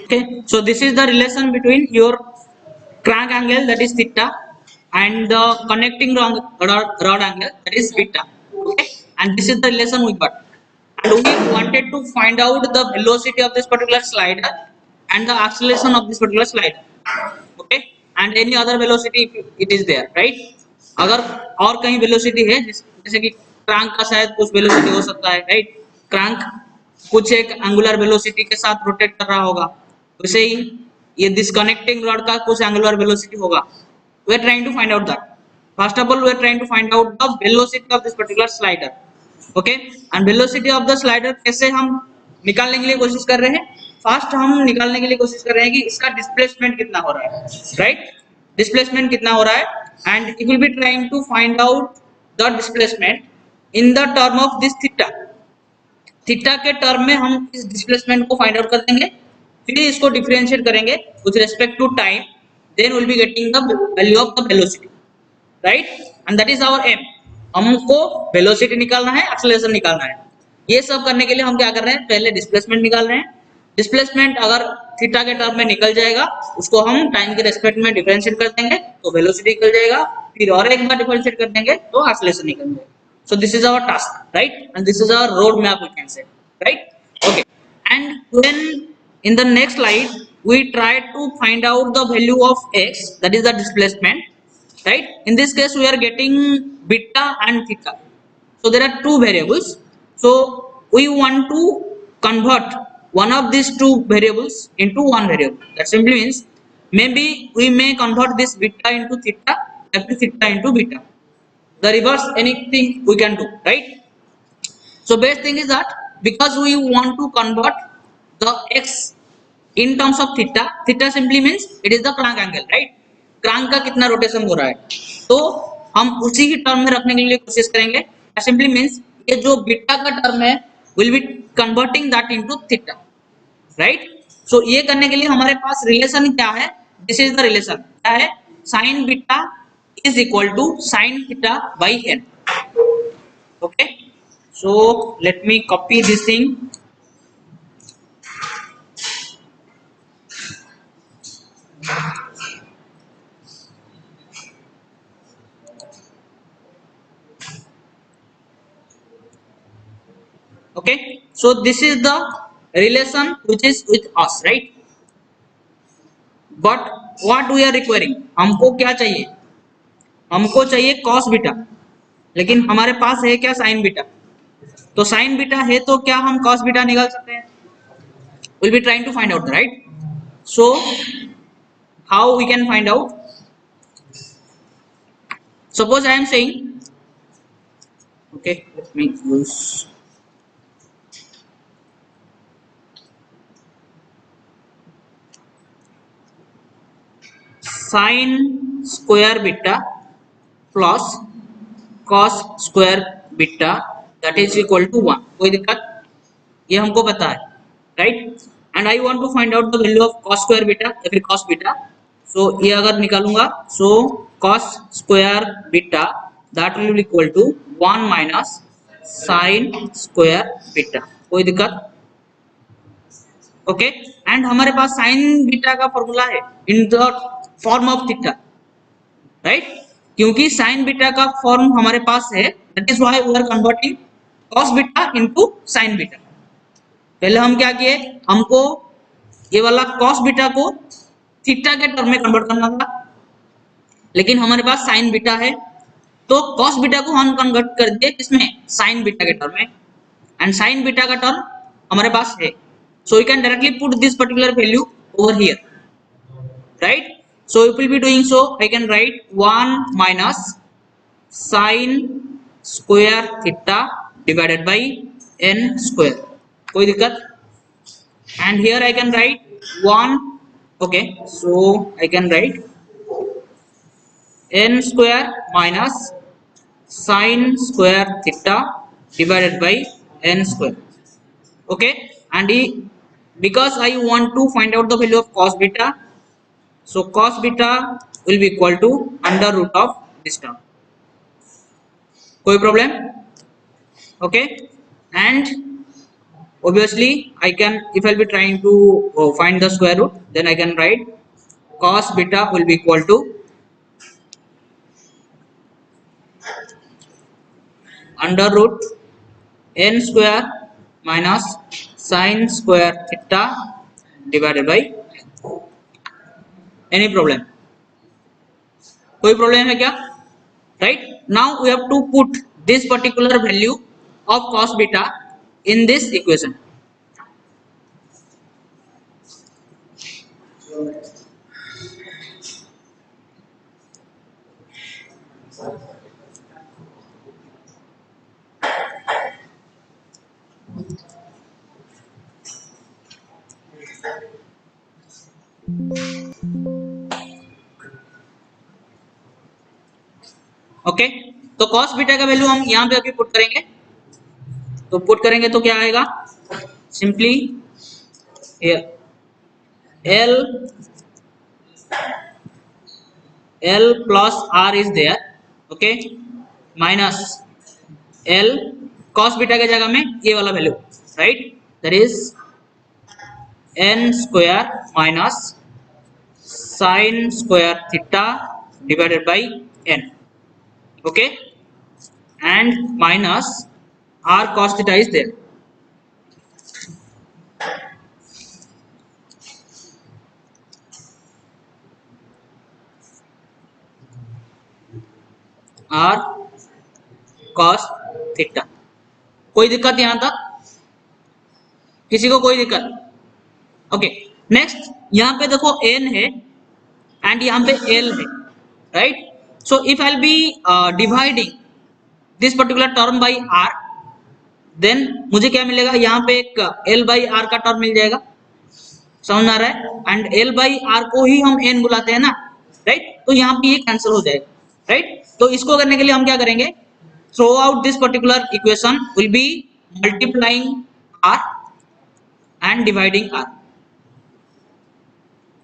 Okay, so this is the relation between your crank angle, that is theta, and the connecting rod angle, that is beta. Okay, and this is the relation we got, and we wanted to find out the velocity of this particular slider and the acceleration of this particular slider. Okay, and any other velocity if it is there, right? अगर और कहीं velocity है जैसे कि crank का शायद कुछ velocity हो सकता है, राइट? क्रांक कुछ एक एंगुलर वेलोसिटी के साथ रोटेट कर रहा होगा, वैसे ही ये डिस्कनेक्टिंग रॉड का कुछ एंगुलर वेलोसिटी होगा. We are trying to find out that. First of all, we are trying to find out the velocity of this particular slider. Okay, and velocity of the slider कैसे हम निकालने के लिए कोशिश कर रहे हैं? फर्स्ट हम निकालने के लिए कोशिश कर रहे हैं कि इसका डिस्प्लेसमेंट कितना हो रहा है, राइट? डिस्प्लेसमेंट कितना हो रहा है, and it will be trying to find out the displacement in the term of this theta. Theta के टर्म में हम इस डिस्प्लेसमेंट को फाइंड आउट कर देंगे, फिर इसको डिफरेंशिएट करेंगे with respect to time, then will be getting the value of the velocity, right? And that is our M. हमको वेलोसिटी निकालना है, एक्सेलरेशन निकालना है. ये सब करने के लिए हम क्या कर रहे हैं, पहले डिस्प्लेसमेंट निकाल रहे हैं. डिस्प्लेसमेंट अगर थीटा के टर्म में निकल जाएगा, उसको हम टाइम के रेस्पेक्ट में डिफरेंशिएट कर देंगे तो वेलोसिटी निकल जाएगा, फिर और एक बार डिफरेंशिएट कर देंगे तो एक्सेलरेशन निकल जाएगा. So this is our task, right? And this is our road map, we can say, right? Okay, and when in the next slide we try to find out the value of x, that is the displacement, right? In this case we are getting beta and theta, so there are two variables. So we want to convert one of these two variables into one variable. That simply means maybe we may convert this beta into theta, and theta into beta, the reverse, anything we can do, right? So best thing is that because we want to convert the x in terms of theta, theta simply means it is the crank angle, right? crank का कितना rotation हो रहा है, तो हम उसी ही term में रखने के लिए कोशिश करेंगे. सिंपली मींस ये जो बीटा का टर्म है will be converting that into theta, right? So ये करने के लिए हमारे पास रिलेशन क्या है? This is the relation. क्या है? Sine beta is equal to sin theta by n. Okay, so let me copy this thing. Okay, so this is the relation which is with us, right? But what we are requiring, हमको क्या चाहिए? हमको चाहिए cos beta, लेकिन हमारे पास है क्या? sin beta. तो sin बीटा है तो क्या हम cos बीटा निकाल सकते हैं? We'll be trying to find out, right? So how we can find out? Suppose I am saying, okay, let me use sin square beta plus cos square beta that is equal to 1. कोई दिक्कत? ये हमको पता है, right? And I want to find out the value of cos square beta या फिर cos beta. सो ये अगर निकालूंगा, सो cos square beta that will be equal to 1 minus sin square beta. कोई दिक्कत? ओके, एंड हमारे पास साइन बीटा का फॉर्मूला है in the form of theta, right? क्योंकि साइन बीटा का फॉर्म हमारे पास है, that is why we are converting cos beta into sin beta. पहले हम क्या किए, हमको ये वाला cos बीटा को थीटा के टर्म में कन्वर्ट करना था, लेकिन हमारे पास sin बीटा है, तो cos बीटा को हम कन्वर्ट कर दिए किसमें? sin बीटा के टर्म में, एंड sin बीटा का टर्म हमारे पास है. So you can directly put this particular value over here, right? So if we will be doing so, I can write 1 minus sin square theta divided by n square. कोई दिक्कत? And here I can write 1. Okay, so I can write n square minus sin square theta divided by n square. Okay, and because I want to find out the value of cos beta, so cos beta will be equal to under root of this term. कोई problem? Okay, and obviously I can, if I'll be trying to find the square root, then I can write cos beta will be equal to under root n square minus sin square theta divided by, any problem, कोई problem है क्या? Right, now we have to put this particular value of cos beta in this equation. Okay, तो cos beta का value हम यहाँ पे अभी put करेंगे, तो पुट करेंगे तो क्या आएगा, simply L plus R is there, okay, minus L cos beta के जगह में ये वाला value, right, that is n square minus sin square theta divided by n, okay, and minus r cos theta is there. r cos theta, कोई दिक्कत यहां तक, किसी को कोई दिक्कत? ओके, नेक्स्ट यहां पे देखो n है एंड यहां पे l है, right, so if I will be dividing this particular term by r, then मुझे क्या मिलेगा, यहाँ पे एक l बाई r का टर्म मिल जाएगा, समझ आ रहा है, एंड l बाई r को ही हम n बुलाते हैं ना, राइट, तो यहाँ पे ये कैंसिल हो जाएगा, राइट, तो इसको करने के लिए हम क्या करेंगे, through out this particular equation will be multiplying r and dividing r.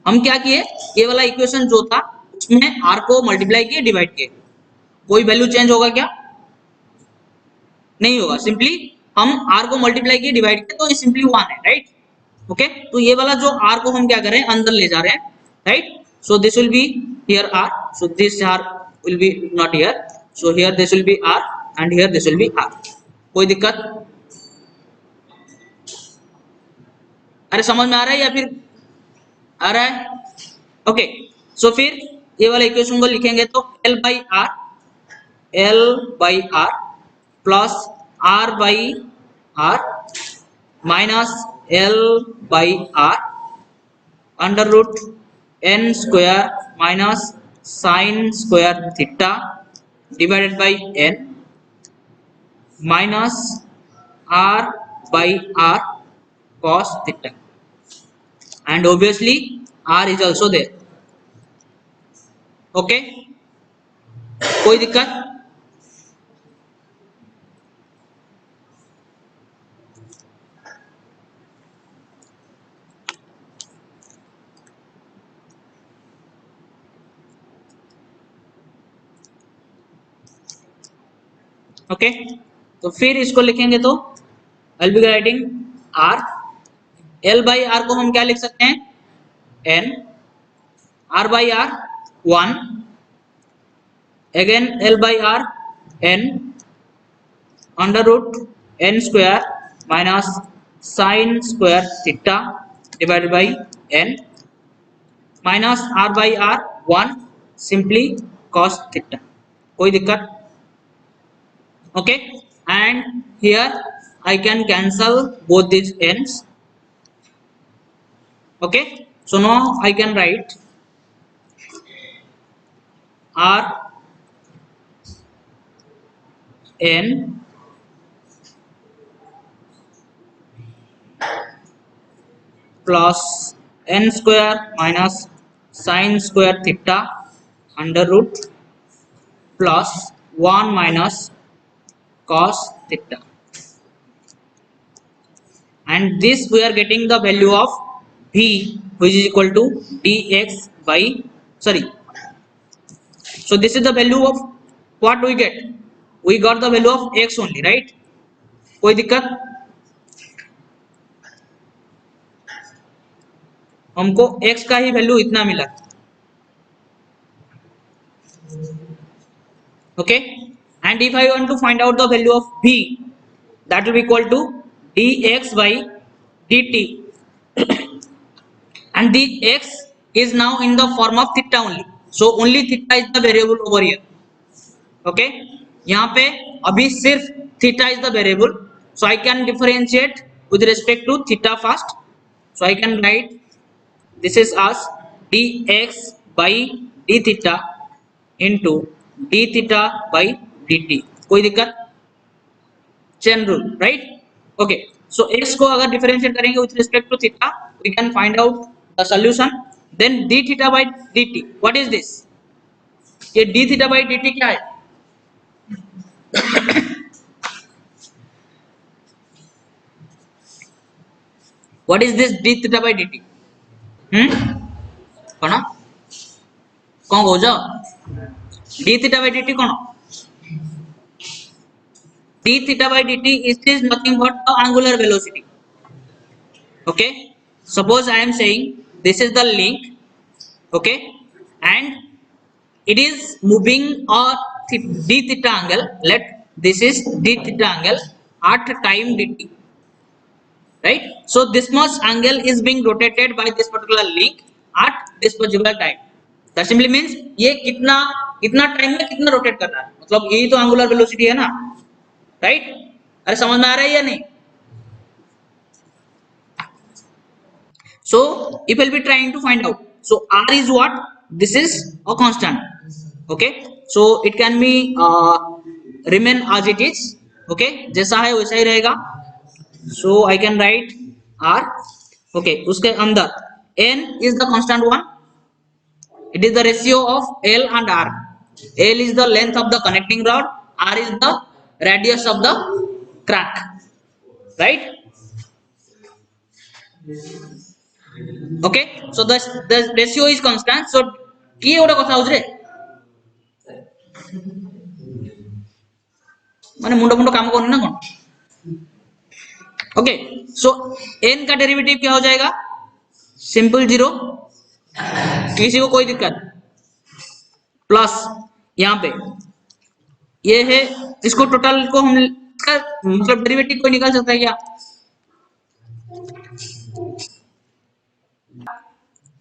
हम क्या किए, ये वाला इक्वेशन जो था उसमें r को मल्टीप्लाई किए, डिवाइड किए, कोई वैल्यू चेंज होगा क्या? नहीं होगा, सिंपली हम r को मल्टीप्लाई किए, डिवाइड किए, तो ये सिंपली 1 है, राइट, ओके, तो ये वाला जो r को हम क्या कर रहे हैं, अंदर ले जा रहे हैं, right, so this will be here r, so this r will be not here, so here this will be r and here this will be r. कोई दिक्कत? अरे समझ में आ रहा है या फिर आ रहा है? ओके, सो फिर ये वाला इक्वेशन को लिखेंगे तो l by r plus r by r minus l by r under root n square minus sin square theta divided by n minus r by r cos theta, and obviously r is also there, okay, कोई दिक्कत? Okay, तो फिर इसको लिखेंगे तो I'll be writing r, l by r को हम क्या लिख सकते हैं, n, r by r 1, again l by r n under root n square minus sine square theta divided by n minus r by r 1 simply cos theta, कोई दिक्कत? Okay, and here I can cancel both these ends, okay, so now I can write r n plus n square minus sin square theta under root plus 1 minus cos theta, and this we are getting the value of v which is equal to dx by, sorry, so this is the value of what we get, we got the value of x only, right, कोई दिक्कत? हमको x का ही value इतना मिला, okay. And if I want to find out the value of b, that will be equal to dx by dt, and the x is now in the form of theta only, so only theta is the variable over here, okay। यहाँ पे अभी सिर्फ theta is the variable, so I can differentiate with respect to theta first, so I can write this is as dx by d theta into d theta by dt, कोई दिक्कत, chain rule, right, okay. So x को अगर differentiate करेंगे with respect to theta, we can find out the solution, then d theta by dt, what is this, ये d theta by dt क्या है, what is this d theta by dt, कौन कौन कहो जा d थीटा बाय dt कौन, d theta by dt is nothing but the angular velocity, okay। Suppose I am saying this is the link, okay, and it is moving a d theta angle, let this is d theta angle at time dt, right, so this much angle is being rotated by this particular link at this particular time, that simply means ये कितना कितना time में कितना rotate कर रहा है, मतलब यही तो एंगुलर वेलोसिटी है ना, राइट, अरे समझ में आ रहा है या नहीं। So if we'll be trying to find out, so r is what, this is a constant, okay, so it can be remain as it is, okay, जैसा है वैसा ही रहेगा, so I can write r, okay, उसके अंदर n is the constant one, it is the ratio of l and r, l is the length of the connecting rod, r is the radius of the crank, right, okay, so the ratio is constant, so কি ওটা কথা হচ্ছে রে, মানে মুন্ডা মুন্ডा काम करने ना कौन, ओके। सो n का डेरिवेटिव क्या हो जाएगा, सिंपल 0, किसी को कोई दिक्कत, प्लस यहाँ पे ये है, इसको टोटल को हम मतलब डेरिवेटिव कोई निकाल सकता है क्या,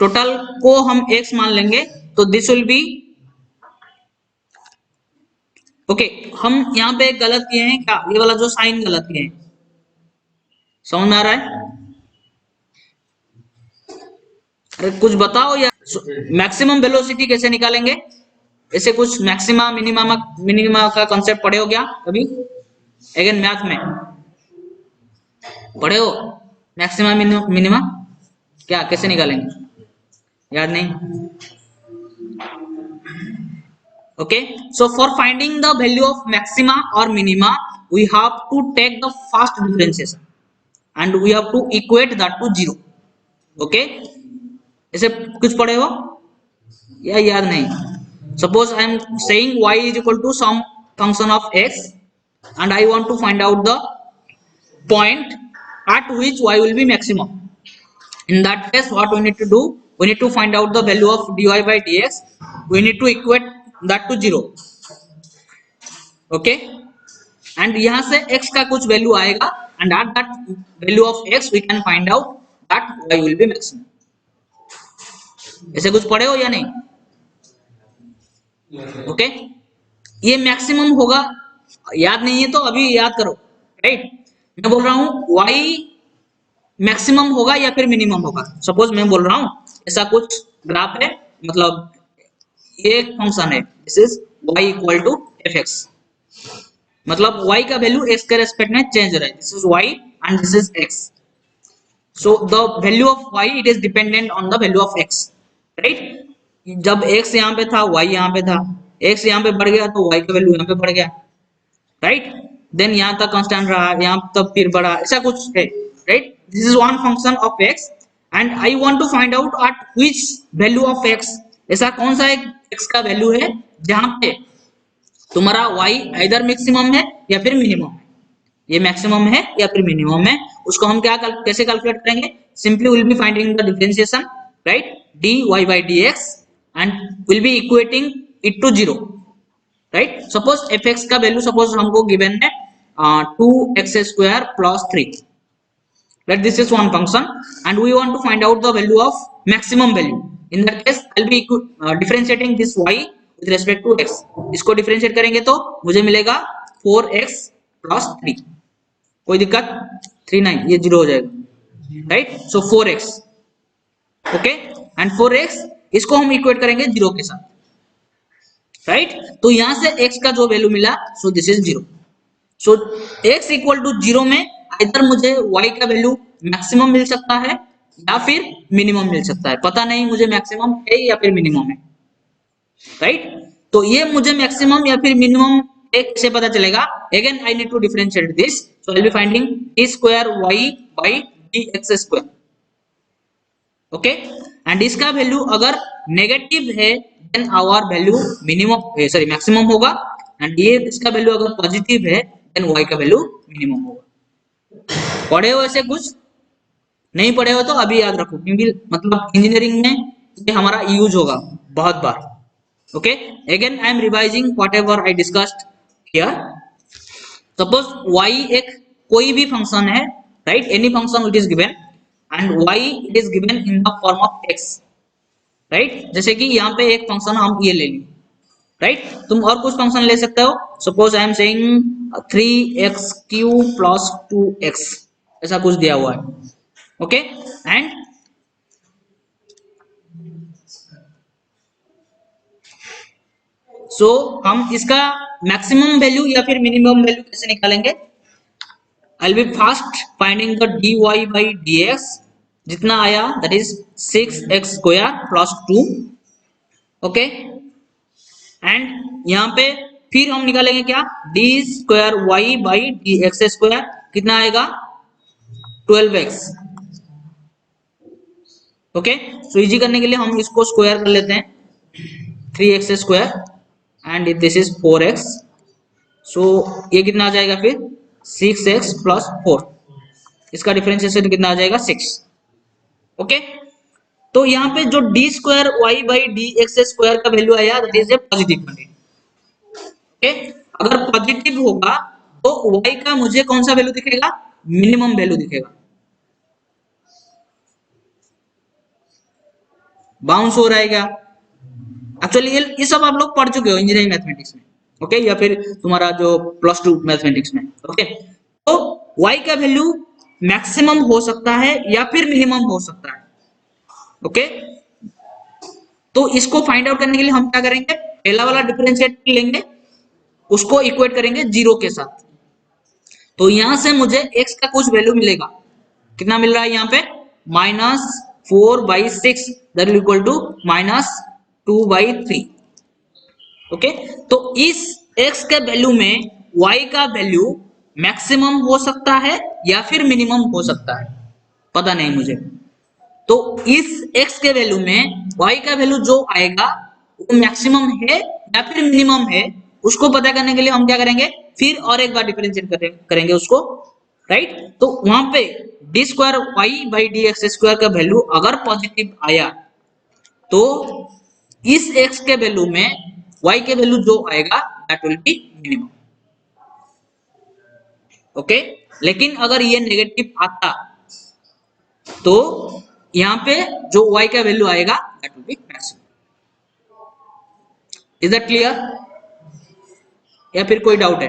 टोटल को हम x मान लेंगे, तो दिस विल बी, ओके, हम यहाँ पे गलत किए हैं क्या, ये वाला जो साइन गलत किए हैं, समझ में आ रहा है, अरे कुछ बताओ यार। मैक्सिमम वेलोसिटी कैसे निकालेंगे, ऐसे कुछ मैक्सिमा मिनिमा मिनिमा का कॉन्सेप्ट पढ़े हो क्या कभी, अगेन मैथ में पढ़े हो, मैक्सिमा मिनिमा क्या कैसे निकालेंगे, याद नहीं, okay, so for finding the value of maxima or minima we have to take the first differentiation and we have to equate that to 0, okay, ऐसे कुछ पढ़े हो या याद नहीं, suppose I am saying y is equal to some function of x and I want to find out the point at which y will be maximum, in that case what we need to do, we need to find out the value of dy by dx, we need to equate that to 0, okay, and यहाँ से x का कुछ value आएगा and at that value of x we can find out that y will be maximum, ऐसे कुछ पढ़े हो या नहीं, ओके, ये मैक्सिमम होगा, याद नहीं है तो अभी याद करो, राइट, मैं बोल रहा हूँ y मैक्सिमम होगा या फिर मिनिमम होगा, सपोज मैं बोल रहा हूँ ऐसा कुछ ग्राफ है, मतलब ये एक फंक्शन है, this is y equal to fx, मतलब y का वैल्यू x के रेस्पेक्ट में चेंज हो रहा है, this is y and this is x, so the value of y it is dependent on the value of x, right, जब x यहाँ पे था y यहाँ पे था, x यहाँ पे बढ़ गया तो y का वैल्यू यहाँ पे बढ़ गया, राइट, देन यहाँ तक कांस्टेंट रहा, यहाँ तक फिर बढ़ा, ऐसा कुछ है, right, this is one function of x and I want to find out at which value of x, ऐसा कौन सा एक x का वैल्यू है जहां पे तुम्हारा y इधर मैक्सिमम है या फिर मिनिमम है, ये मैक्सिमम है या फिर मिनिमम है, उसको हम क्या कैसे कैलकुलेट करेंगे, simply will be finding the differentiation, right? dy by dx and will be equating it to 0, right? Suppose fx का वैल्यू सपोज हमको गिवन है 2x square plus 3, that this is one function and we want to find out the value of maximum value. In that case I'll be differentiating this y with respect to x. इसको differentiate करेंगे तो मुझे मिलेगा 4x plus 3. कोई दिक्कत 3 9 ये 0 हो जाएगा, right? So 4x, okay, and 4x इसको हम इक्वेट करेंगे 0 के साथ, right? तो यहां से x का जो वैल्यू मिला, so this is 0. So x equal to 0 में इधर मुझे y का वैल्यू मैक्सिमम मिल सकता है या फिर मिनिमम मिल सकता है, पता नहीं मुझे मैक्सिमम है या फिर मिनिमम है, राइट? तो ये मुझे मैक्सिमम या फिर मिनिमम कैसे पता चलेगा? Again I need to differentiate this, so I will be finding t square y by dx square, okay, and इसका वैल्यू अगर नेगेटिव है then our value minimum sorry maximum होगा, एंड ये इसका वैल्यू अगर पॉजिटिव है देन y का value minimum होगा. पढ़े हो ऐसे? कुछ नहीं पढ़े हो तो अभी याद रखो, क्योंकि मतलब इंजीनियरिंग में ये हमारा यूज होगा बहुत बार, okay. Again I am revising whatever I discussed here. Suppose y एक कोई भी फंक्शन है, right? Any function it is given and y it is given in the form of x, right? जैसे कि यहाँ पे एक फंक्शन हम ये ले ली, राइट? तुम और कुछ फंक्शन ले सकते हो. Suppose I am saying 3x³ plus 2x, ऐसा कुछ दिया हुआ है, ओके. एंड सो हम इसका मैक्सिमम वैल्यू या फिर मिनिमम वैल्यू कैसे निकालेंगे? आई will B first finding the dy by dx, जितना आया that is 6x square plus 2, okay. And यहाँ पे फिर हम निकालेंगे क्या? d square y by dx square, कितना आएगा? 12x, okay. सो इजी करने के लिए हम इसको स्क्वायर कर लेते हैं, 3x square and this is 4x. सो ये कितना आ जाएगा फिर? 6x प्लस 4, इसका डिफरेंशिएशन कितना आ जाएगा? 6, ओके. तो यहाँ पे जो d square y by dx square का वैल्यू आया that is a positive value, okay. अगर पॉजिटिव होगा तो y का मुझे कौन सा वैल्यू दिखेगा? मिनिमम वैल्यू दिखेगा. बाउंस हो रहेगा. एक्चुअली ये सब आप लोग पढ़ चुके हो इंजीनियरिंग मैथमेटिक्स में, ओके, या फिर तुम्हारा जो +2 मैथमेटिक्स में, ओके. तो y का वैल्यू मैक्सिमम हो सकता है या फिर मिनिमम हो सकता है, ओके. तो इसको फाइंड आउट करने के लिए हम क्या करेंगे? पहला वाला डिफरेंशिएट लेंगे, उसको इक्वेट करेंगे 0 के साथ. तो यहां से मुझे x का कुछ वैल्यू मिलेगा, कितना मिल रहा है यहाँ पे? -4/6 that will equal to -2/3, okay. तो इस x के वैल्यू में y का वैल्यू मैक्सिमम हो सकता है या फिर मिनिमम हो सकता है, पता नहीं मुझे. तो इस x के वैल्यू में y का वैल्यू जो आएगा वो मैक्सिमम है या फिर मिनिमम है, उसको पता करने के लिए हम क्या करेंगे? फिर और एक बार डिफरेंशिएट करेंगे उसको, राइट? तो वहां पे d square y by dx square का वैल्यू अगर पॉजिटिव आया तो इस x के वैल्यू में y के वैल्यू जो आएगा that will B minimum, okay. लेकिन अगर ये नेगेटिव आता तो यहाँ पे जो y का वैल्यू आएगा that will B maximum. Is that clear या फिर कोई डाउट है?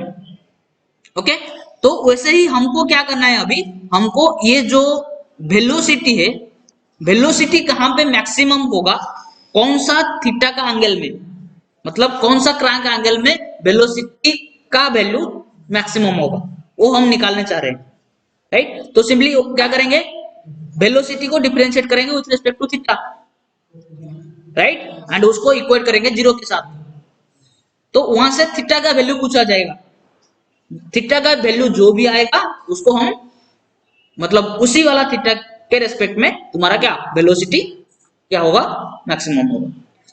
ओके. तो वैसे ही हमको क्या करना है, अभी हमको ये जो वेलोसिटी है, वेलोसिटी कहां पे मैक्सिमम होगा, कौन सा थीटा का एंगल में, मतलब कौन सा क्रांक एंगल में वेलोसिटी का वैल्यू मैक्सिमम होगा, वो हम निकालने चाह रहे हैं, राइट? तो सिंपली क्या करेंगे? वेलोसिटी को डिफरेंशिएट करेंगे with respect to theta, right? And उसको इक्वेट करेंगे 0 के साथ. तो वहां से थीटा का वैल्यू पूछा जाएगा. थीटा का वैल्यू जो भी आएगा उसको हम मतलब उसी वाला थीटा के रेस्पेक्ट में तुम्हारा क्या वेलोसिटी क्या होगा? मैक्सिमम होगा.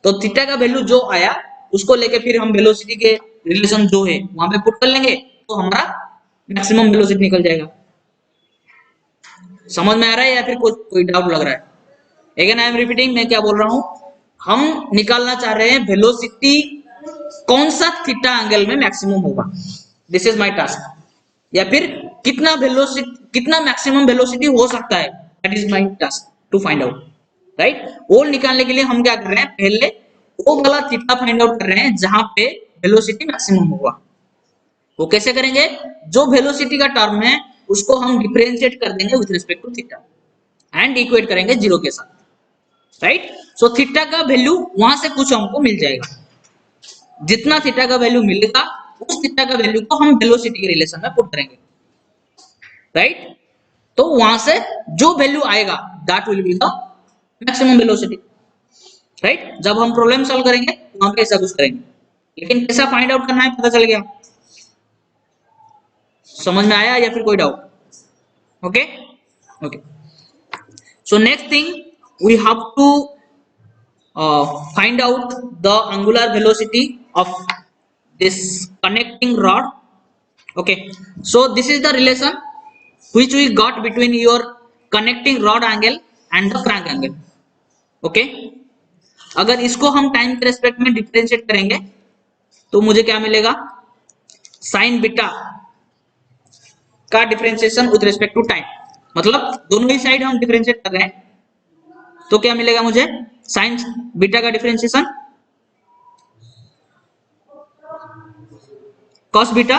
तो थीटा का वैल्यू जो आया उसको लेके फिर हम वेलोसिटी के रिलेशन जो है वहां पे पुट कर लेंगे, तो हमारा मैक्सिमम वेलोसिटी निकल जाएगा. समझ में आ रहा है या फिर कोई डाउट लग रहा है? अगेन आई एम रिपीटिंग, मैं क्या बोल रहा हूं, हम निकालना चाह रहे हैं वेलोसिटी कौन सा थीटा एंगल में मैक्सिमम होगा, दिस इज माय टास्क, या फिर कितना वेलोसिटी, कितना मैक्सिमम वेलोसिटी हो सकता है, that is my task to find out, right. वो निकालने के लिए हम क्या कर रहे हैं, पहले वो वाला थीटा फाइंड आउट कर रहे हैं जहां पे वेलोसिटी मैक्सिमम होगा। वो कैसे करेंगे, जो वेलोसिटी का टर्म है उसको हम डिफरेंशिएट कर देंगे with respect to theta and equate करेंगे जीरो के साथ, राइट। सो थीटा का वैल्यू वहां से कुछ हमको मिल जाएगा, जितना थीटा का वैल्यू मिलेगा उस थीटा का वैल्यू को हम वेलोसिटी के रिलेशन में पुट करेंगे, राइट। तो वहां से जो वैल्यू आएगा that will be the maximum velocity, right. जब हम प्रॉब्लम सॉल्व करेंगे वहां पे ऐसा कुछ करेंगे, लेकिन कैसा फाइंड आउट करना है पता चल गया, समझ में आया या फिर कोई doubt? Okay okay, so next thing we have to find out the angular velocity of this connecting rod. Okay, so this is the relation which we got between your connecting rod angle and the crank angle. Okay, अगर इसको हम time के respect में differentiate करेंगे तो मुझे क्या मिलेगा, साइन बीटा का differentiation with respect to time, मतलब दोनों ही साइड हम डिफरेंशिएट कर रहे हैं, तो क्या मिलेगा मुझे, साइन बीटा का differentiation cos beta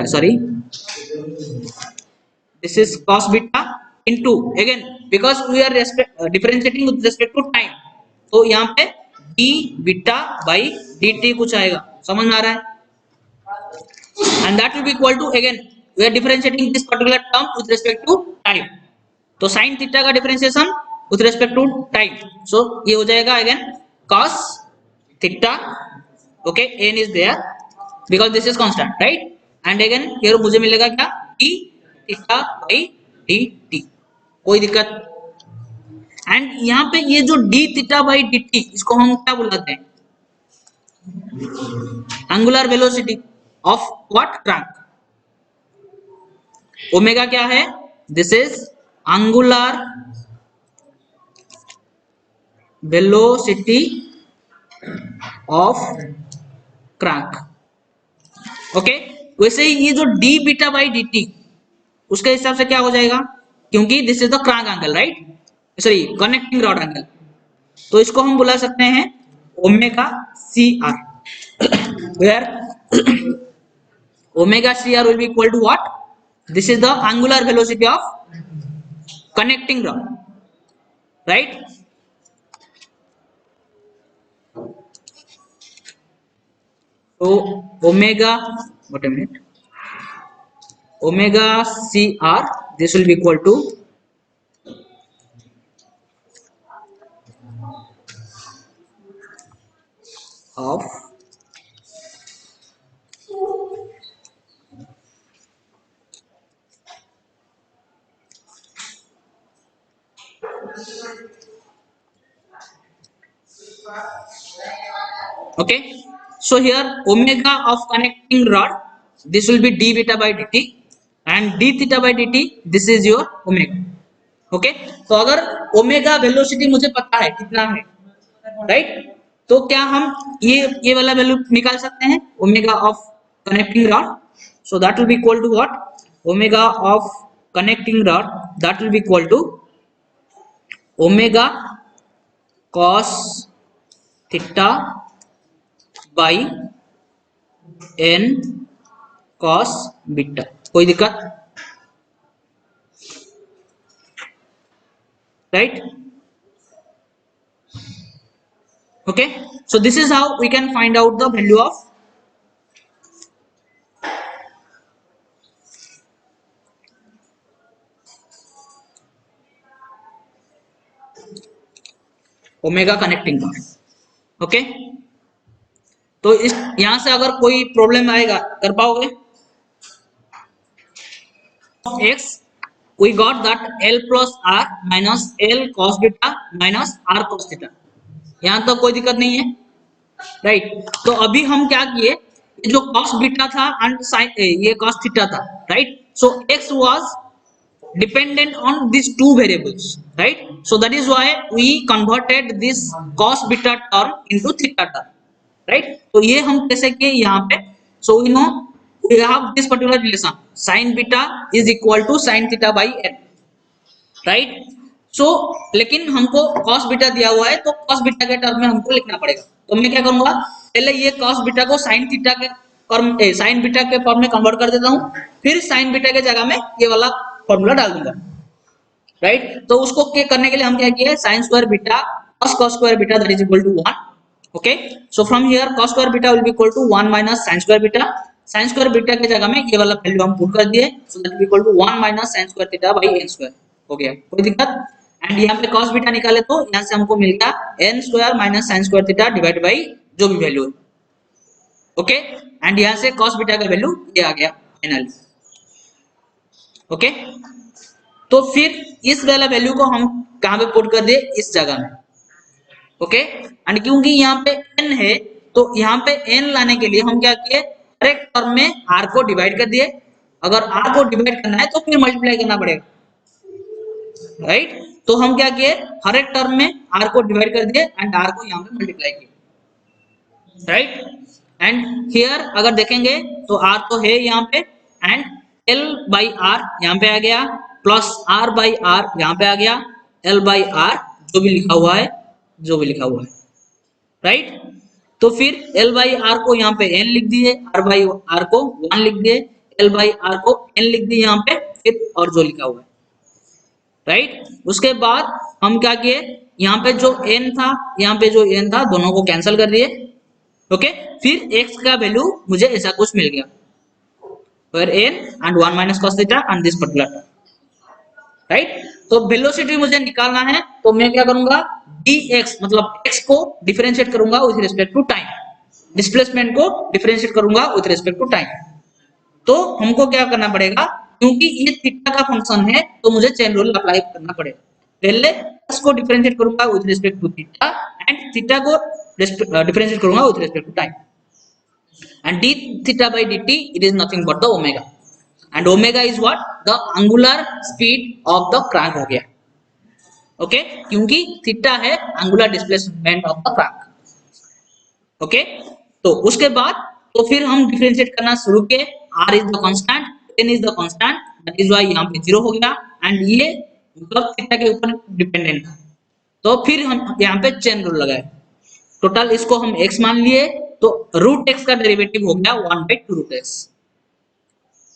sorry, this is cos beta into again because we are differentiating with respect to time, तो यहाँ पे d बीटा by dt कुछ आएगा, समझ में आ रहा है, and that will be equal to again we are differentiating this particular term with respect to time, तो sin थीटा का differentiation with respect to time, so ये हो जाएगा again cos theta, okay, n is there because this is constant, right, and again here मुझे मिलेगा क्या, d theta by dt, कोई दिक्कत, एंड यहाँ पे ये जो d theta by dt इसको हम क्या बुलाते हैं, angular velocity of what, crank, omega क्या है, this is angular velocity of crank, okay. वैसे ही ये जो d बीटा बाई dt उसके हिसाब से क्या हो जाएगा, क्योंकि this is the crank angle, right, sorry connecting rod angle, तो इसको हम बुला सकते हैं omega C R, where omega C R will be equal to what, this is the angular velocity of connecting rod, right. तो omega, what a minute, omega C R this will be equal to of okay, so here omega of connecting rod this will be d beta by dt and d theta by dt this is your omega, okay। तो अगर omega velocity मुझे पता है कितना है, right, तो क्या हम ये वाला वैल्यू निकाल सकते हैं, omega of connecting rod, so that will be equal to what, omega of connecting rod that will be equal to omega cos theta by n cos beta, कोई दिक्कत, right, okay, so this is how we can find out the value of omega connecting rod, okay. तो इस यहां से अगर कोई problem आएगा कर पाओगे, x we got that l plus r minus l cos beta minus r cos theta, यहां तक कोई दिक्कत नहीं है, राइट। तो अभी हम क्या किए, ये जो cos बीटा था एंड sin ये cos थीटा था, right, so x was dependent on these two variables, right? So that is why we converted this cos beta term into theta term, right? तो ये हम कैसे किए यहाँ पे, so we know we have this particular relation sin beta is equal to sin theta by n, right? so लेकिन हमको cos beta दिया हुआ है तो cos बीटा के टर्म में हमको लिखना पड़ेगा, तो मैं क्या करूंगा, पहले ये cos बीटा को sin थीटा के sin बीटा के फॉर्म में कन्वर्ट कर देता हूं, फिर sin बीटा के जगह में ये वाला फॉर्मूला डाल दूंगा, राइट? तो उसको करने के लिए हम क्या किए, sin square beta plus cos square beta that is equal to 1, okay? So from here cos square beta will be equal to 1 minus sin square beta, sin square beta के जगह में ये वाला वैल्यू हम पुट कर दिए, so that will be equal to 1 minus sin square theta by n square, हो गया, कोई दिक्कत? एंड यहाँ पे cos बीटा निकाले तो यहाँ से हमको मिल गया n square minus sin square theta divide by जो भी वैल्यू है, ओके? एंड यहाँ से cos बीटा का वैल्यू ये आ गया फाइनली, ओके? तो फिर इस वाला वैल्यू को हम कहाँ पे पुट कर दिए, इस जगह में, ओके? एंड क्योंकि यहाँ पे n है तो यहाँ पे n लाने के लिए हम क्या किए, हर एक टर्म में r को डिवाइड कर दिए, अगर r को डिवाइड करना है तो फिर मल्टीप्लाई करना पड़ेगा, राइट? तो हम क्या किए, हर एक टर्म में r को डिवाइड कर दिए एंड r को यहाँ पे मल्टीप्लाई किए, राइट? एंड हियर अगर देखेंगे तो r तो है यहाँ पे एंड l बाई r यहाँ पे आ गया प्लस r बाई r यहाँ पे आ गया, l बाई r जो भी लिखा हुआ है, जो भी लिखा हुआ है, राइट? तो फिर l बाई r को यहाँ पे n लिख दिए, r बाई r को 1 लिख दिए, l बाई r को n लिख दिए यहाँ पे, फिर और जो लिखा हुआ है, राइट? उसके बाद हम क्या किए, यहाँ पे जो n था, यहाँ पे जो n था, दोनों को कैंसिल कर दिए, ओके? फिर x का वैल्यू मुझे ऐसा कुछ मिल गया, where n and 1 minus cos theta and this particular term, right? तो वेलोसिटी मुझे निकालना है तो मैं क्या करूंगा, dx मतलब x को डिफरेंशिएट करूंगा with respect to time, displacement को डिफरेंशिएट करूंगा विद रिस्पेक्ट टू टाइम, तो हमको क्या करना पड़ेगा, क्योंकि ये थीटा का फंक्शन है तो मुझे चेन रूल अप्लाई करना पड़ेगा, पहले x को डिफरेंशिएट करूंगा with respect to theta and theta को डिफरेंशिएट करूंगा with respect to time, and d theta by dt it is nothing but the omega, and omega is what, the angular speed of the crank हो गया, okay? क्योंकि theta है angular displacement of the crank, okay? तो उसके बाद तो फिर हम डिफरेंशिएट करना शुरू किए, r is the constant, n is the constant, that is why यहाँ पे 0 हो गया एंड ये मतलब थीटा के ऊपर डिपेंडेंट था, तो फिर हम यहाँ पे चेन रूल लगाए, टोटल इसको हम x मान लिए तो रूट x का डेरिवेटिव हो गया 1 by 2 रूट x,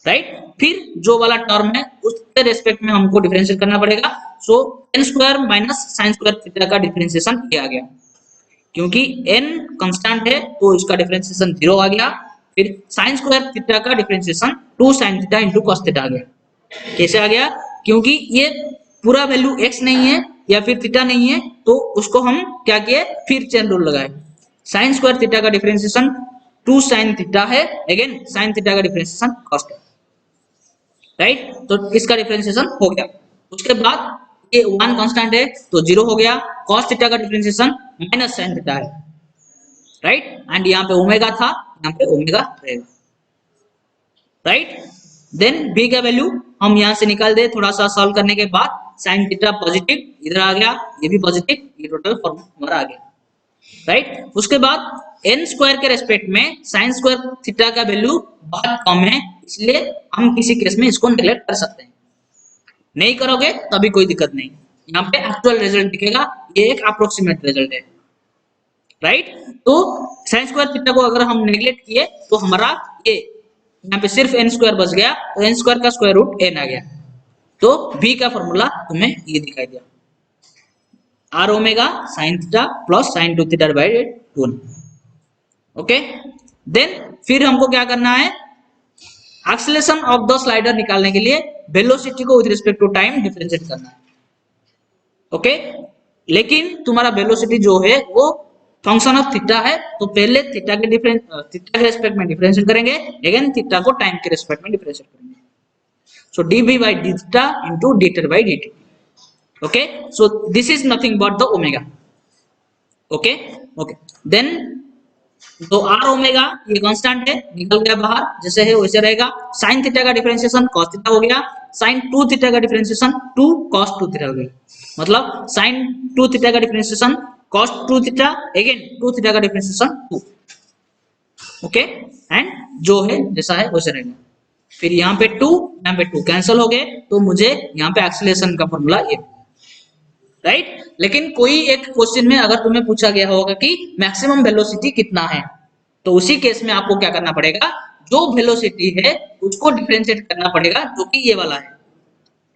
राइट? फिर जो वाला टर्म है उसके रेस्पेक्ट में हमको डिफरेंशिएट करना पड़ेगा, सो n square minus sin square theta का डिफरेंशिएशन ये आ गया, क्योंकि n कांस्टेंट है तो इसका डिफरेंशिएशन 0 आ गया, फिर sin स्क्वायर थीटा का differentiation 2 sin theta into cos theta आ गया, कैसे आ गया, क्योंकि ये पूरा वैल्यू x नहीं है या फिर थीटा नहीं है, तो उसको हम क्या किए, फिर चेन रूल लगाए, sin स्क्वायर थीटा का डिफरेंशिएशन 2 sin थीटा है, अगेन sin थीटा का डिफरेंशिएशन cos थीटा, राइट? तो इसका डिफरेंशिएशन हो गया, उसके बाद ये 1 कांस्टेंट है तो 0 हो गया, cos थीटा का डिफरेंशिएशन माइनस sin थीटा है, राइट? एंड यहाँ पे ओमेगा था, यहाँ पे ओमेगा रहेगा, राइट? देन b का वैल्यू हम यहाँ से निकाल दे, थोड़ा सा सॉल्व करने के बाद sin थीटा पॉजिटिव इधर आ गया, ये भी पॉजिटिव, ये टोटल फॉर्मूला हमारा आ गया, राइट? उसके बाद n स्क्वायर के रेस्पेक्ट में sin स्क्वायर थीटा का वैल्यू बहुत कम है, इसलिए हम किसी केस में इसको नेग्लेक्ट कर सकते हैं, नहीं करोगे तो अभी कोई दिक्कत नहीं, यहाँ पे एक्चुअल रिजल्ट दिखेगा, ये एक अप्रोक्सीमेट रिजल्ट है, राइट? तो sin स्क्वायर थीटा को अगर हम नेग्लेक्ट किए तो हमारा ये यहाँ पे सिर्फ n स्क्वायर बच गया, तो n स्क्वायर का स्क्वायर रूट n आ गया, तो b का फॉर्मूला तुम्हें ये दिखाई दिया, r omega sin theta plus sin 2 theta divided 2, okay? Then फिर हमको क्या करना है, एक्सेलरेशन ऑफ द स्लाइडर निकालने के लिए वेलोसिटी को with respect to time differentiate करना है, ओके? लेकिन तुम्हारा वेलोसिटी जो है वो फंक्शन ऑफ थीटा है, तो पहले थीटा के रेस्पेक्ट में डिफरेंशिएट करेंगे, अगेन थीटा को टाइम के रेस्पेक्ट में डिफरेंशिएट करेंगे, so dv by d theta into dt by dt, okay? So this is nothing but the omega, okay? Then तो r ओमेगा ये कांस्टेंट है, निकल गया बाहर, जैसे है वैसे रहेगा, sin थीटा का डिफरेंशिएशन cos थीटा हो गया, sin 2 थीटा का डिफरेंशिएशन 2 cos 2 थीटा हो गया, मतलब sin 2 थीटा का differentiation cos 2 theta again 2 theta का डिफरेंशिएशन 2, ओके, एंड जो है जैसा है वैसे रहेगा। फिर यहाँ पे 2 यहाँ पे 2 कैंसिल हो गए, तो मुझे यहाँ पे एक्सीलरेशन का फॉर्मूला ये, राइट। लेकिन कोई एक क्वेश्चन में अगर तुम्हें पूछा गया होगा कि मैक्सिमम वेलोसिटी कितना है, तो उसी केस में आपको क्या करना पड़ेगा, जो वेलोसिटी है उसको डिफरेंशिएट करना पड़ेगा, जो कि ये वाला है,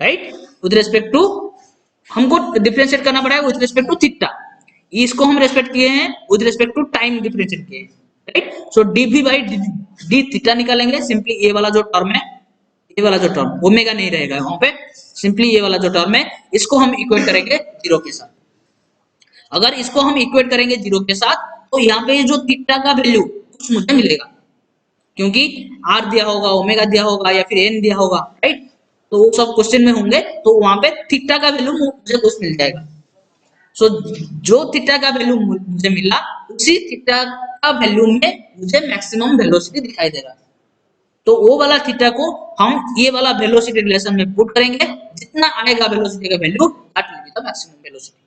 राइट, विद रिस्पेक्ट टू, हमको डिफरेंशिएट करना पड़ेगा विद रिस्पेक्ट टू थीटा। इसको हम रेस्पेक्ट किए हैं with respect to time differentiate किए हैं, right. So dv by d theta निकालेंगे, सिंपली ये वाला जो टर्म है, ये वाला जो टर्म ओमेगा नहीं रहेगा वहां पे, सिंपली ये वाला जो टर्म है इसको हम इक्वेट करेंगे जीरो के साथ। अगर इसको हम इक्वेट करेंगे जीरो के साथ, तो यहाँ पे जो थीटा का वैल्यू कुछ मुझे मिलेगा, क्योंकि आर दिया होगा, ओमेगा दिया होगा, या फिर एन दिया होगा, राइट। तो वो सब क्वेश्चन में होंगे, तो वहां पे थीटा का वैल्यू मुझे कुछ मिल जाएगा। सो जो थीटा का वैल्यू मुझे मिला, उसी थीटा का वैल्यू में मुझे मैक्सिमम वेलोसिटी दिखाई देगा। तो वो वाला थीटा को हम ये वाला वेलोसिटी रिलेशन में पुट करेंगे, जितना आएगा वेलोसिटी का value that will be the maximum velocity,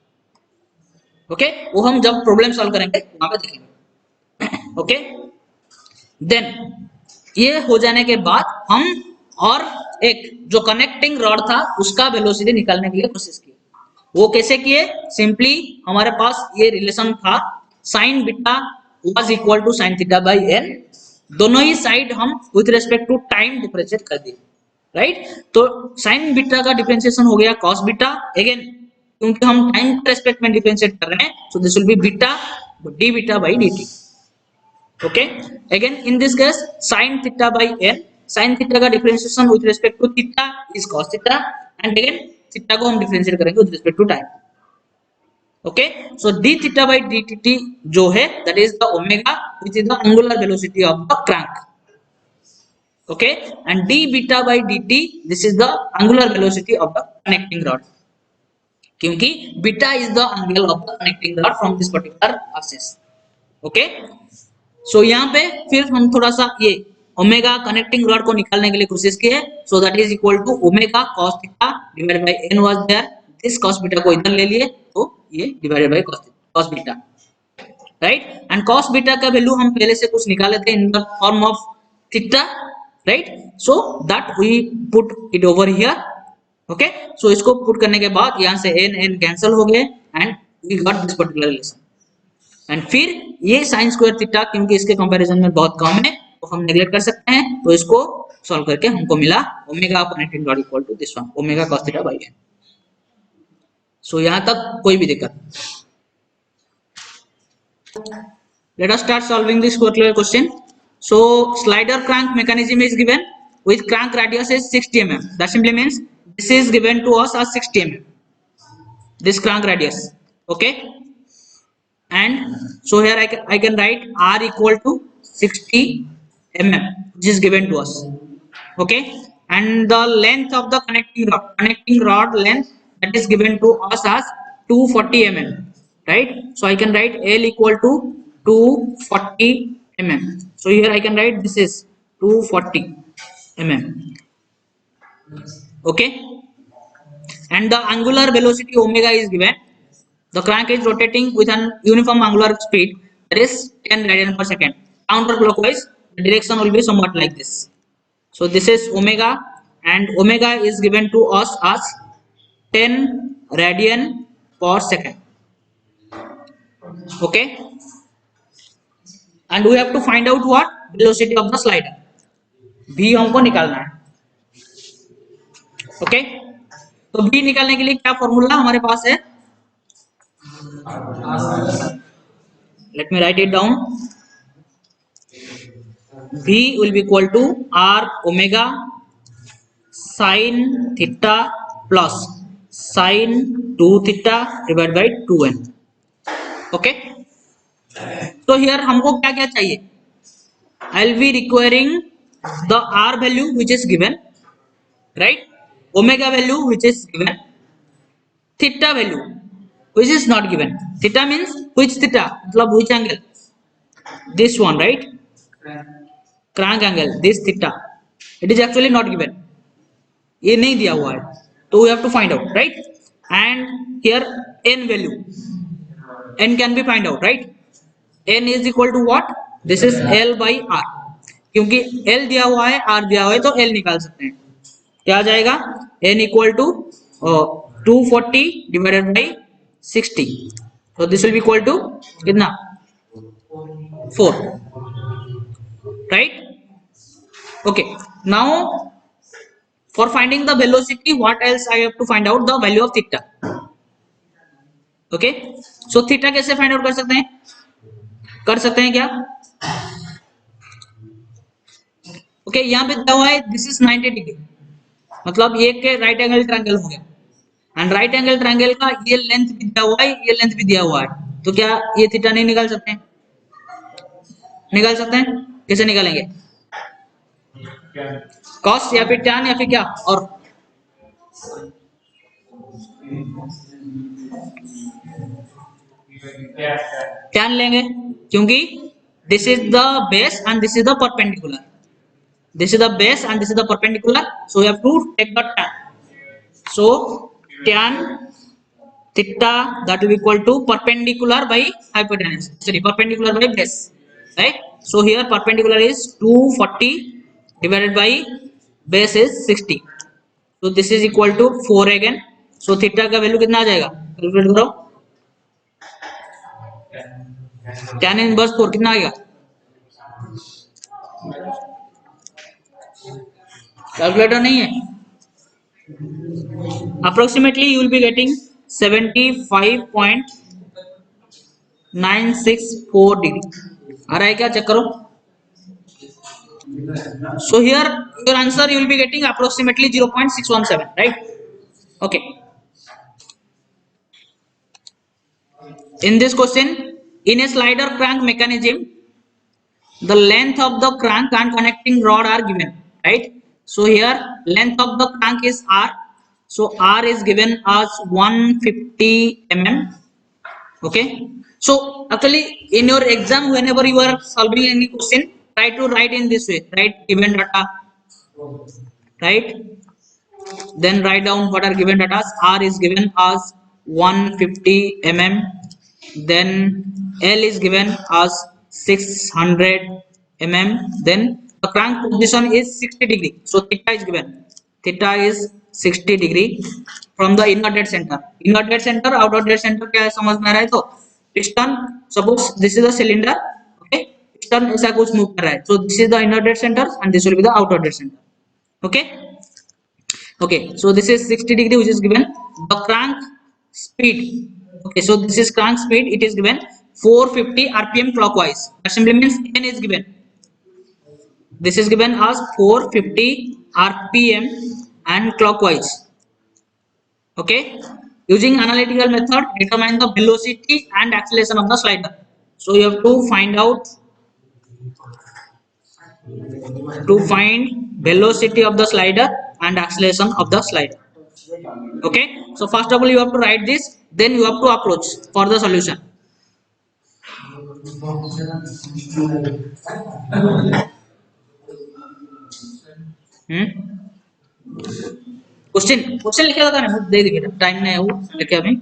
okay. वो हम जब प्रॉब्लम सॉल्व करेंगे वहां पे देखेंगे, ओके। देन ये हो जाने के बाद हम और एक जो कनेक्टिंग रॉड था उसका वेलोसिटी निकालने के लिए कोशिश की। वो कैसे किए, सिंपली हमारे पास ये रिलेशन था, sine beta was equal to sine theta by n, दोनों ही साइड हम with respect to time differentiate कर दिए, राइट। तो साइन बीटा का डिफरेंशिएशन हो गया कॉस बीटा, अगेन क्योंकि हम टाइम के रेस्पेक्ट में डिफरेंशिएट कर रहे हैं, so this will be beta D beta by D T, okay. Again in this case sine theta by N, sine theta का differentiation with respect to theta is cos theta, and again theta को हम differentiate करेंगे with respect to time, okay. So D theta by D T जो है that is the omega which is the angular velocity of the crank, okay, and D beta by D T this is the angular velocity of the connecting rod, क्योंकि beta is the angle of the connecting rod from this particular axis, okay. So यहाँ पे फिर हम थोड़ा सा ये omega connecting rod को निकालने के लिए कोशिश की है, so that is equal to omega cos theta divided by n was there, this cos beta को इधर ले लिए, तो ये divided by cos beta, right. And cos beta का वैल्यू हम पहले से कुछ निकाले थे in the form of theta, right. So that we put it over here, okay. So इसको पुट करने के बाद यहाँ से n कैंसिल हो गए and we got this particular relation, and फिर ये साइन स्क्वायर थीटा क्योंकि इसके कंपैरिजन में बहुत कम है तो हम नेग्लेक्ट कर सकते हैं, तो इसको सॉल्व करके हमको मिला omega connecting rod equal to this one omega cos theta by n। सो यहां तक कोई भी दिक्कत, let us start solving this particular question. So slider crank mechanism is given with crank radius is 60 mm, that simply means this is given to us as 60 mm, this crank radius, okay. And so here I can write r equal to 60 mm which is given to us, okay. And the length of the connecting rod length that is given to us as 240 mm, right. So I can write L equal to 240 mm, so here I can write this is 240 mm, okay. And the angular velocity omega is given, the crank is rotating with an uniform angular speed that is 10 radian per second, counterclockwise the direction will be somewhat like this. So this is omega, and omega is given to us as 10 radian per second, okay. And we have to find out what velocity of the slider, v हमको निकालना है, okay. तो v निकालने के लिए क्या formula हमारे पास है, let me write it down, v will be equal to r omega sin theta plus sin 2 theta divided by 2n, okay. तो here हमको क्या क्या चाहिए, I'll be requiring the r value which is given, right, omega value which is given, theta value which is not given, theta means which theta मतलब which angle, this one, right, crank angle, this theta, it is actually not given, ये नहीं दिया हुआ है, तो we have to find out, right. And here n value, n can be find out, right. n is equal to what, this is l by r, क्योंकि l दिया हुआ है, r दिया हुआ है, तो l निकाल सकते हैं। क्या आ जाएगा, n equal to 240 divided by 60, तो this will be equal to कितना, 4, right? Okay, now for finding the velocity, what else I have to find out, the value of theta. Okay, so theta कैसे find out कर सकते हैं क्या? Okay, यहाँ पे दिया हुआ है दिस इज 90 डिग्री, मतलब ये के राइट एंगल ट्रायंगल हो गया, एंड राइट एंगल ट्रायंगल का ये लेंथ भी दिया हुआ है, ये लेंथ भी दिया हुआ है, तो क्या ये थीटा नहीं निकाल सकते हैं? निकाल सकते हैं, कैसे निकालेंगे? कॉस या फिर टैन या फिर क्या, और टैन लेंगे, क्योंकि this is the base and this is the perpendicular, this is the base and this is the perpendicular, so we have to take the tan, so tan theta that will be equal to perpendicular by hypotenuse, sorry, perpendicular by base, right? So here perpendicular is 240 divided by base is 60, so this is equal to 4 again, so theta का value कितना आ जाएगा, calculate करो, tan inverse 4 कितना आएगा, calculator नहीं है, approximately you will be getting 75.964 degree, आ रहा है क्या, चेक करो। So here your answer you will be getting approximately 0.617, right? Okay, in this question, in a slider crank mechanism, the length of the crank and connecting rod are given, right? So here length of the crank is r, so r is given as 150 mm. Okay, so actually in your exam, whenever you are solving any question, try to write in this way, write given data, right? Then write down what are given data. R is given as 150 mm, then L is given as 600 mm, then the crank position is 60 degree, so theta is given, theta is 60 degree from the inner dead center, inner dead center, outer dead center क्या है समझ में आ रहा है, तो piston, suppose this is a cylinder, okay, piston ऐसा कुछ move कर रहा है, so this is the inner dead center and this will be the outer dead center, okay. Okay, so this is 60 degree which is given, the crank speed, okay, so this is crank speed, it is given 450 rpm clockwise, that simply means n is given, this is given as 450 rpm and clockwise, okay. Using analytical method, determine the velocity and acceleration of the slider, so you have to find velocity of the slider and acceleration of the slider, okay. So first of all you have to write this, then you have to approach for the solution. Question लिखे था ना, दे दी बेटा, time नहीं है वो लिखे अभी।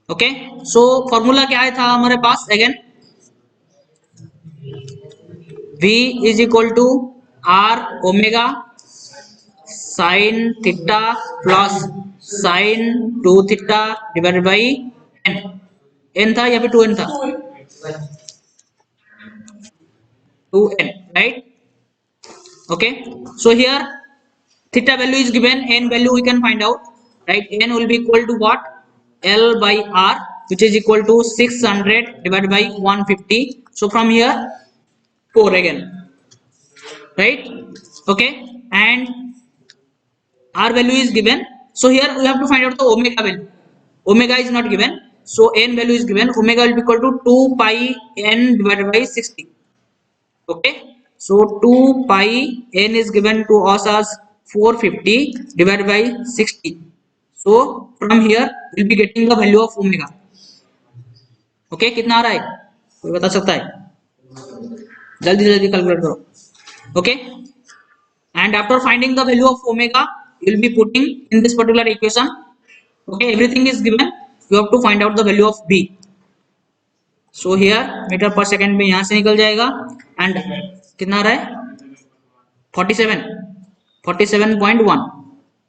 Okay, so formula क्या है था हमारे पास, again V is equal to R omega sine theta plus sine 2 theta divided by n, n था या फिर 2n था, 2n, right? Okay, so here theta value is given, n value we can find out, right? N will be equal to what, L by R, which is equal to 600 divided by 150, so from here 4 again, right? Okay, and R value is given, so here we have to find out the omega value, omega is not given, so n value is given, omega will be equal to 2 pi n divided by 60, okay. So 2 pi n is given to us as 450 divided by 60, so from here we'll be getting the value of omega, okay. कितना आ रहा है कोई बता सकता है, जल्दी जल्दी कैलकुलेट करो. Okay, and after finding the value of omega you will be putting in this particular equation. Okay, everything is given, you have to find out the value of b. So here metre per second में यहाँ से निकल जाएगा and कितना आ रहा है 47 47.1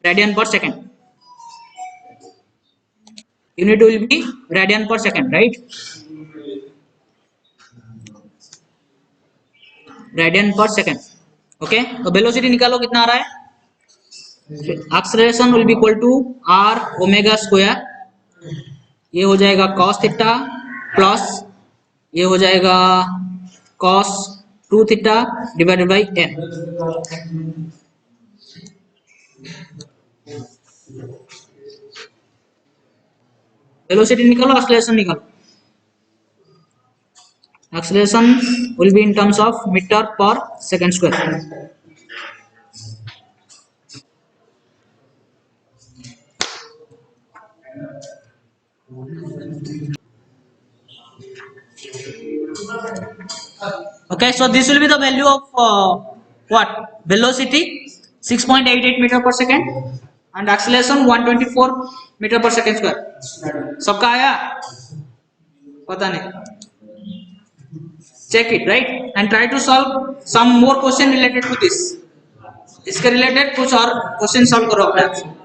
radian per second. Unit will be radian per second, right? Radian per second. Okay, तो वेलोसिटी निकालो कितना आ रहा है. Acceleration will be equal to r omega square. ये हो जाएगा cos थीटा प्लस ये हो जाएगा cos 2 theta divided by n. Velocity निकालो, एक्सेलरेशन निकालो. Acceleration will be in terms of meter per second square. Okay, so this will be the value of what? Velocity 6.88 meter per second and acceleration 124 meter per second square. सबका आया? पता नहीं. Check it, right? And try to solve some more question related to this. इसके related कुछ और question solve करो अपने.